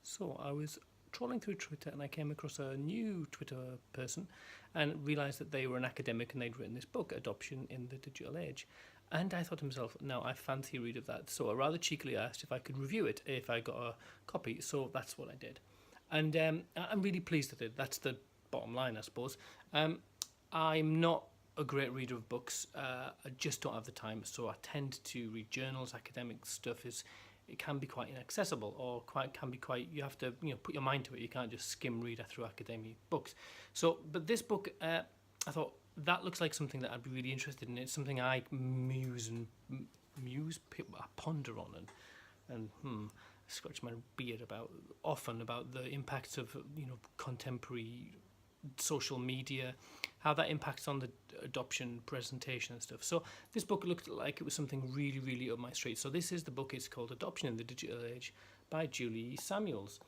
So I was trawling through Twitter and I came across a new Twitter person and realised that they were an academic and they'd written this book, Adoption in the Digital Age. And I thought to myself, now I fancy a read of that. So I rather cheekily asked if I could review it if I got a copy. So that's what I did. And I'm really pleased that I did. That's the bottom line, I suppose. I'm not a great reader of books. I just don't have the time. So I tend to read journals. Academic stuff it can be quite inaccessible, or can be quite. You have to put your mind to it. You can't just skim read through academic books. So, but this book, I thought that looks like something that I'd be really interested in. It's something I ponder on, and scratch my beard about the impacts of contemporary social media, how that impacts on the adoption presentation and stuff. So this book looked like it was something really, really up my street. So this is the book. It's called Adoption in the Digital Age by Julie Samuels.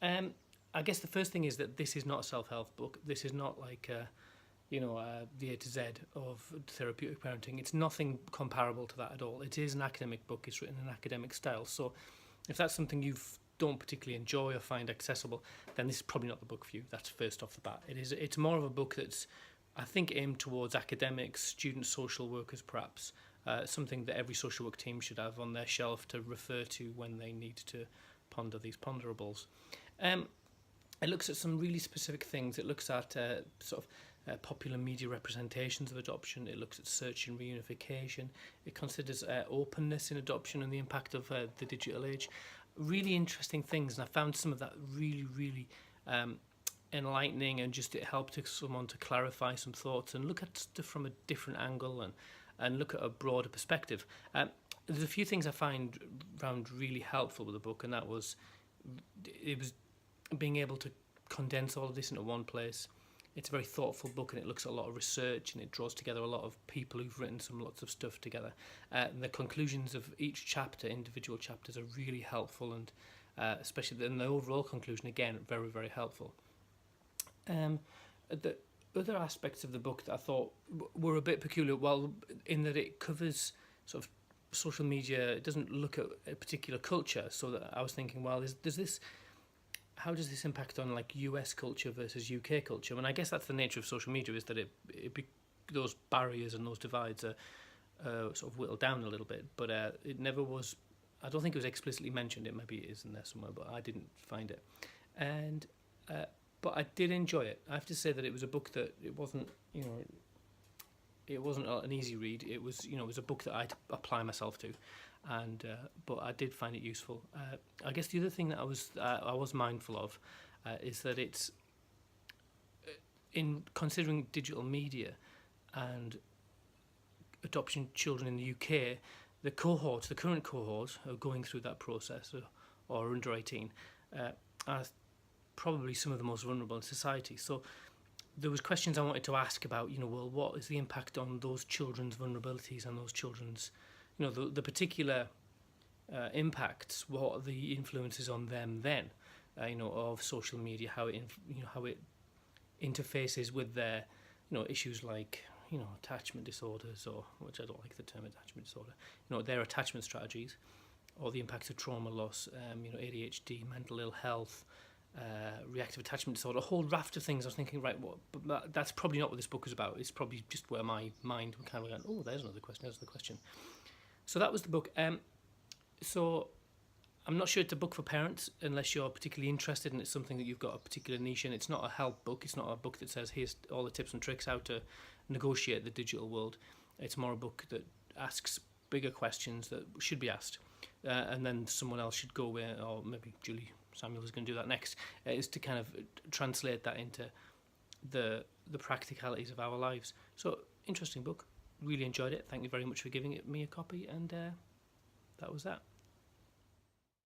I guess the first thing is that this is not a self-help book. This is not like the A to Z of therapeutic parenting. It's nothing comparable to that at all. It is an academic book. It's written in an academic style. So if that's something you don't particularly enjoy or find accessible, then this is probably not the book for you. That's first off the bat. It's more of a book that's, I think, aimed towards academics, students, social workers perhaps, something that every social work team should have on their shelf to refer to when they need to ponder these ponderables. It looks at some really specific things. It looks at popular media representations of adoption. It looks at search and reunification. It considers openness in adoption and the impact of the digital age. Really interesting things, and I found some of that really, really enlightening, and just it helped someone to clarify some thoughts and look at stuff from a different angle and look at a broader perspective. There's a few things I found really helpful with the book, and it was being able to condense all of this into one place. It's a very thoughtful book, and it looks at a lot of research, and it draws together a lot of people who've written lots of stuff together. And the conclusions of each chapter, individual chapters, are really helpful, and especially in the overall conclusion, again, very, very helpful. The other aspects of the book that I thought were a bit peculiar, well, in that it covers sort of social media. It doesn't look at a particular culture, so that I was thinking, well, how does this impact on like US culture versus UK culture? And I guess that's the nature of social media, is that those barriers and those divides are sort of whittled down a little bit. But it never was. I don't think it was explicitly mentioned. It maybe it is in there somewhere, but I didn't find it. And but I did enjoy it. I have to say that it was a book that it wasn't an easy read. It was it was a book that I'd apply myself to. And but I did find it useful. I guess the other thing that I was mindful of is that it's in considering digital media and adoption children in the UK, the current cohort who are going through that process or under 18 are probably some of the most vulnerable in society. So there was questions I wanted to ask about, well, what is the impact on those children's vulnerabilities and those children's the particular impacts, what are the influences on them then, of social media, how it interfaces with their, issues like, attachment disorders, or which I don't like the term attachment disorder, their attachment strategies, or the impacts of trauma loss, ADHD, mental ill health, reactive attachment disorder, a whole raft of things. I was thinking, right, but that's probably not what this book is about. It's probably just where my mind kind of went, oh, there's another question. So that was the book. So I'm not sure it's a book for parents unless you're particularly interested and it's something that you've got a particular niche in. It's not a help book. It's not a book that says here's all the tips and tricks how to negotiate the digital world. It's more a book that asks bigger questions that should be asked. And then someone else should go where, or maybe Julie Samuel is going to do that next, is to kind of translate that into the practicalities of our lives. So interesting book. Really enjoyed it. Thank you very much for giving me a copy, and that was that.